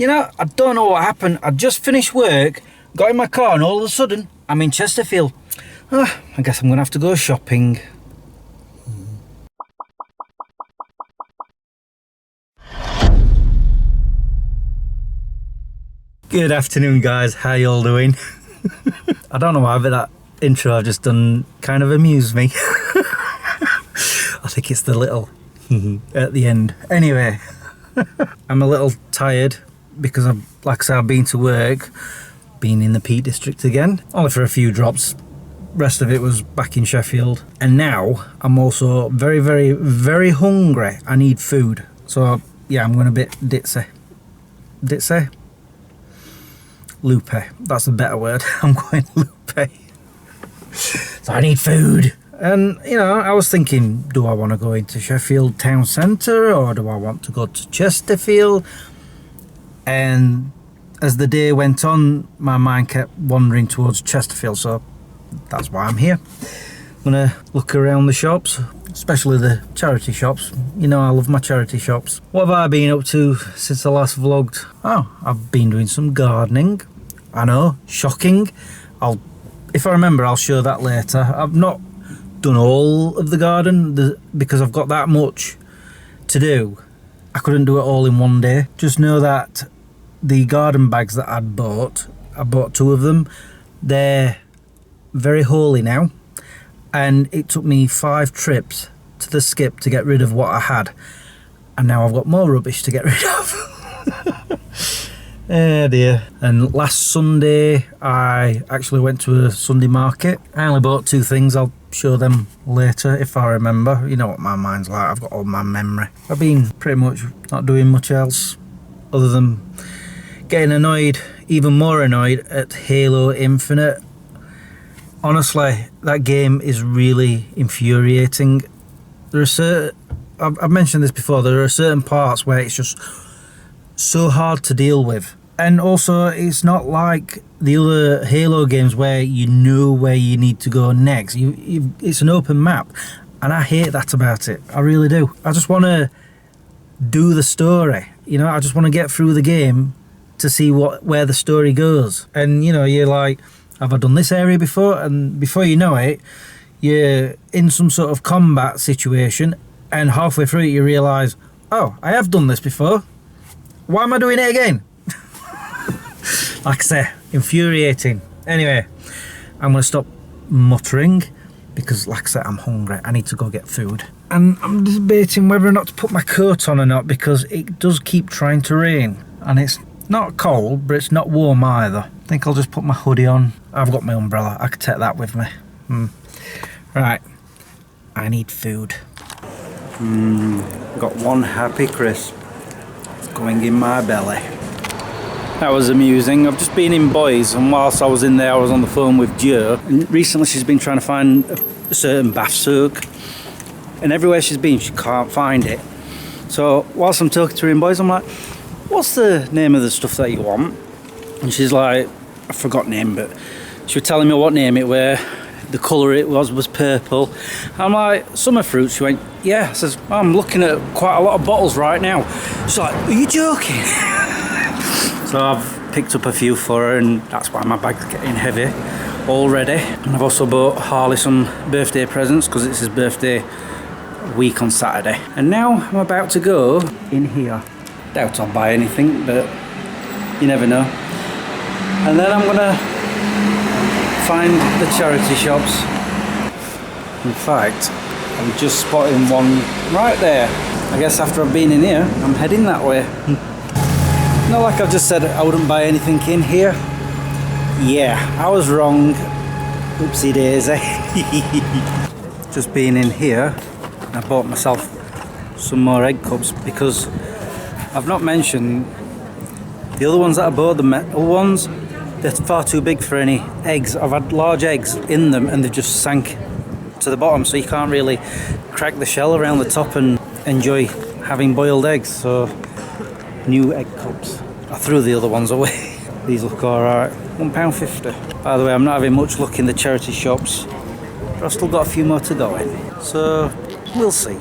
You know, I don't know what happened. I just finished work, got in my car, and all of a sudden, I'm in Chesterfield. I guess I'm going to have to go shopping. Good afternoon, guys. How you all doing? I don't know why, but that intro I've just done kind of amused me. I think it's the little at the end. Anyway, I'm a little tired because I've been to work, been in the Peak District again, only for a few drops. Rest of it was back in Sheffield. And now I'm also very, very, very hungry. I need food. So yeah, I'm going a bit ditzy. Ditzy? Loopy. That's a better word. I'm going loopy. So I need food. And, you know, I was thinking, do I want to go into Sheffield town centre or do I want to go to Chesterfield? And as the day went on, my mind kept wandering towards Chesterfield, so that's why I'm here. I'm going to look around the shops, especially the charity shops. You know, I love my charity shops. What have I been up to since I last vlogged? Oh, I've been doing some gardening. I know, shocking. If I remember, I'll show that later. I've not done all of the garden because I've got that much to do. I couldn't do it all in one day. Just know that the garden bags that I bought 2 of them. They're very holy now. And it took me 5 trips to the skip to get rid of what I had. And now I've got more rubbish to get rid of. Oh dear. And last Sunday I actually went to a Sunday market. I only bought 2 things. I'll show them later if I remember. You know what my mind's like. I've got all my memory. I've been pretty much not doing much else other than getting annoyed, even more annoyed at Halo Infinite. Honestly, that game is really infuriating. I've mentioned this before, there are certain parts where it's just so hard to deal with. And also, it's not like the other Halo games where you know where you need to go next. It's an open map, and I hate that about it. I really do. I just want to do the story. You know, I just want to get through the game to see where the story goes. And, you know, you're like, have I done this area before? And before you know it, you're in some sort of combat situation, and halfway through it you realise, oh, I have done this before. Why am I doing it again? Like I say, infuriating. Anyway, I'm going to stop muttering because, like I said, I'm hungry. I need to go get food. And I'm debating whether or not to put my coat on or not because it does keep trying to rain. And it's not cold, but it's not warm either. I think I'll just put my hoodie on. I've got my umbrella. I could take that with me. Right. I need food. Got one happy crisp going in my belly. That was amusing. I've just been in Boys, and whilst I was in there I was on the phone with Jo, and recently she's been trying to find a certain bath soak, and everywhere she's been she can't find it. So whilst I'm talking to her in Boys, I'm like, what's the name of the stuff that you want? And she's like, I forgot name, but she was telling me what name it were, the colour it was purple. I'm like, summer fruit? She went, yeah. I says, I'm looking at quite a lot of bottles right now. She's like, are you joking? So I've picked up a few for her, and that's why my bag's getting heavy already. And I've also bought Harley some birthday presents because it's his birthday week on Saturday. And now I'm about to go in here. Doubt I'll buy anything, but you never know. And then I'm gonna find the charity shops. In fact, I'm just spotting one right there. I guess after I've been in here, I'm heading that way. Not like I've just said I wouldn't buy anything in here. Yeah, I was wrong. Oopsie daisy. Just being in here, I bought myself some more egg cups because I've not mentioned the other ones that I bought, the metal ones. They're far too big for any eggs. I've had large eggs in them and they've just sank to the bottom, so you can't really crack the shell around the top and enjoy having boiled eggs. So new egg cups. I threw the other ones away. These look alright. £1.50. By the way, I'm not having much luck in the charity shops, but I've still got a few more to go in, so we'll see.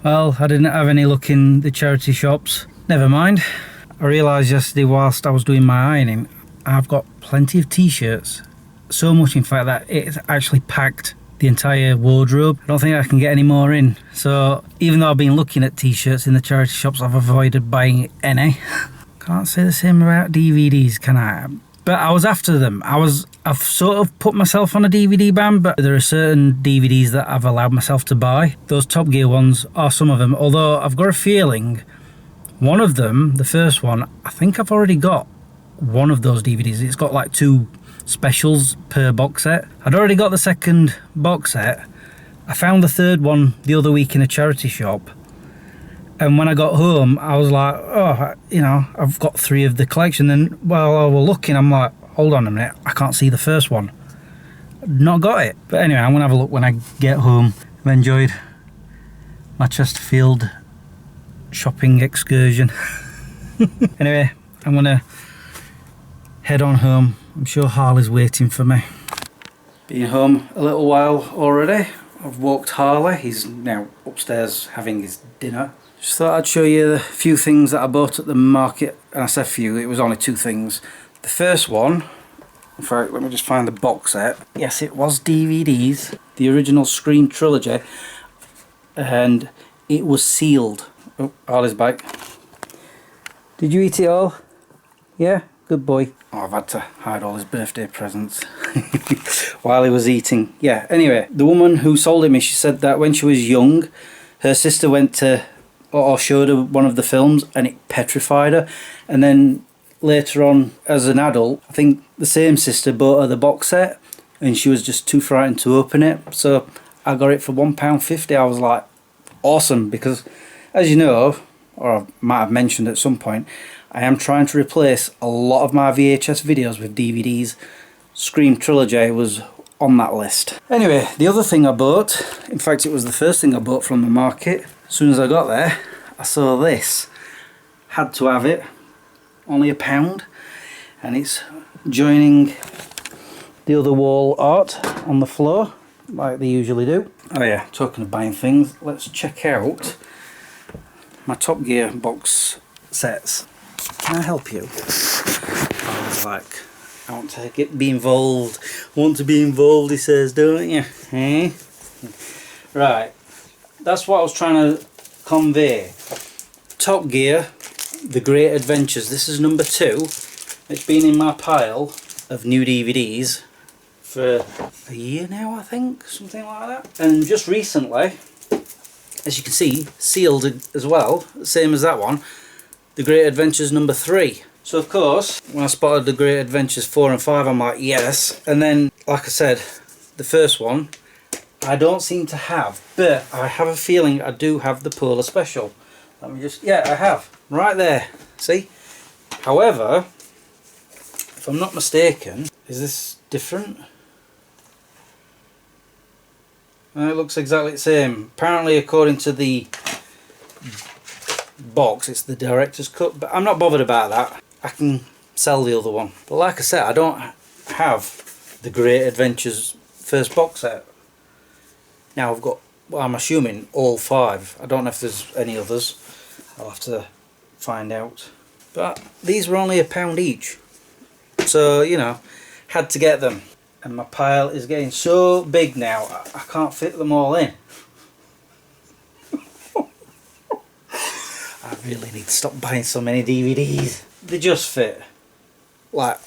Well, I didn't have any luck in the charity shops. Never mind. I realised yesterday whilst I was doing my ironing, I've got plenty of t-shirts. So much in fact that it's actually packed the entire wardrobe. I don't think I can get any more in. So even though I've been looking at t-shirts in the charity shops, I've avoided buying any. Can't say the same about DVDs, can I? But I was after them. I've sort of put myself on a DVD ban, but there are certain DVDs that I've allowed myself to buy. Those Top Gear ones are some of them, although I've got a feeling one of them, the first one, I think I've already got one of those DVDs. It's got like 2 specials per box set. I'd already got the second box set. I found the third one the other week in a charity shop, and when I got home I was like, oh, you know, I've got 3 of the collection. Then while I was looking, I'm like, hold on a minute, I can't see the first one. Not got it. But anyway, I'm gonna have a look when I get home. I've enjoyed my Chesterfield shopping excursion. Anyway, I'm gonna head on home. I'm sure Harley's waiting for me. Been home a little while already. I've walked Harley. He's now upstairs having his dinner. Just thought I'd show you the few things that I bought at the market. And I say few, it was only 2 things. The first one, in fact, let me just find the box set. Yes, it was DVDs. The original Scream trilogy. And it was sealed. Oh, Harley's back. Did you eat it all? Yeah? Good boy. Oh, I've had to hide all his birthday presents while he was eating. Yeah, anyway, the woman who sold it me, she said that when she was young, her sister went to, or showed her one of the films, and it petrified her. And then later on, as an adult, I think the same sister bought her the box set, and she was just too frightened to open it. So I got it for £1.50. I was like, awesome, because as you know, or I might have mentioned at some point, I am trying to replace a lot of my VHS videos with DVDs. Scream Trilogy was on that list. Anyway, the other thing I bought, in fact it was the first thing I bought from the market. As soon as I got there, I saw this. Had to have it. Only £1. And it's joining the other wall art on the floor, like they usually do. Oh yeah, talking of buying things, let's check out my Top Gear box sets. Can I help you? I was like, I want to be involved. Want to be involved, he says, don't you? Eh? Right, that's what I was trying to convey. Top Gear, The Great Adventures. This is number 2. It's been in my pile of new DVDs for a year now, I think, something like that. And just recently, as you can see, sealed as well, same as that one. The Great Adventures number 3. So of course, when I spotted The Great Adventures 4 and 5, I'm like, yes. And then, like I said, the first one, I don't seem to have, but I have a feeling I do have the Polar Special. Let me just, yeah, I have. Right there, see? However, if I'm not mistaken, is this different? It looks exactly the same. Apparently, according to the box, it's the director's cut, but I'm not bothered about that. I can sell the other one. But like I said, I don't have the Great Adventures first box set. Now I've got, well, I'm assuming all 5. I don't know if there's any others. I'll have to find out. But these were only £1 each. So, you know, had to get them. And my pile is getting so big now, I can't fit them all in. I really need to stop buying so many DVDs. They just fit. Like,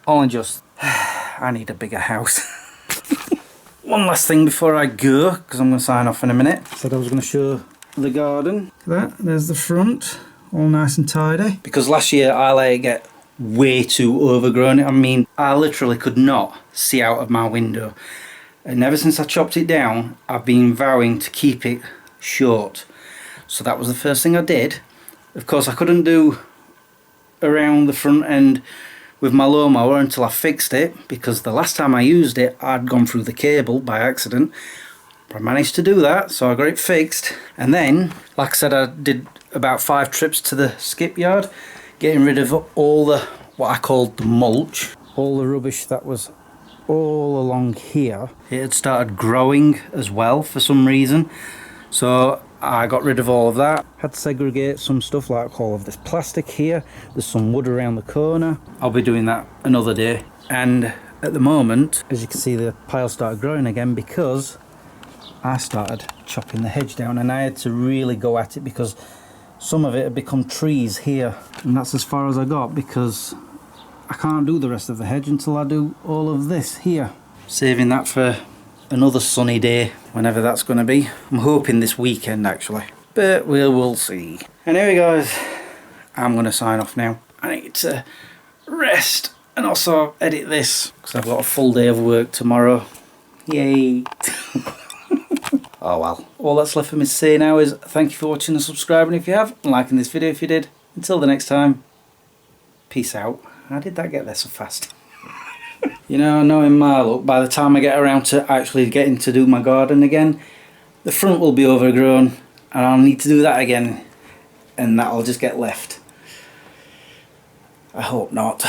only just. I need a bigger house. One last thing before I go, because I'm going to sign off in a minute. Said I was going to show the garden. Look at that, there's the front, all nice and tidy. Because last year I let it get way too overgrown. I mean, I literally could not see out of my window. And ever since I chopped it down, I've been vowing to keep it short. So that was the first thing I did. Of course, I couldn't do around the front end with my lawnmower until I fixed it, because the last time I used it I'd gone through the cable by accident. But I managed to do that, so I got it fixed. And then, like I said, I did about 5 trips to the skip yard, getting rid of all the, what I called the mulch, all the rubbish that was all along here. It had started growing as well for some reason. So I got rid of all of that. Had to segregate some stuff like all of this plastic here. There's some wood around the corner. I'll be doing that another day. And at the moment, as you can see, the pile started growing again because I started chopping the hedge down, and I had to really go at it because some of it had become trees here. And that's as far as I got because I can't do the rest of the hedge until I do all of this here. Saving that for another sunny day, whenever that's going to be. I'm hoping this weekend actually, but we'll see. Anyway guys, I'm going to sign off now. I need to rest and also edit this because I've got a full day of work tomorrow. Yay. Oh well. All that's left for me to say now is thank you for watching and subscribing if you have, and liking this video if you did. Until the next time, peace out. How did that get there so fast? You know, knowing my luck, by the time I get around to actually getting to do my garden again, the front will be overgrown and I'll need to do that again, and that'll just get left. I hope not.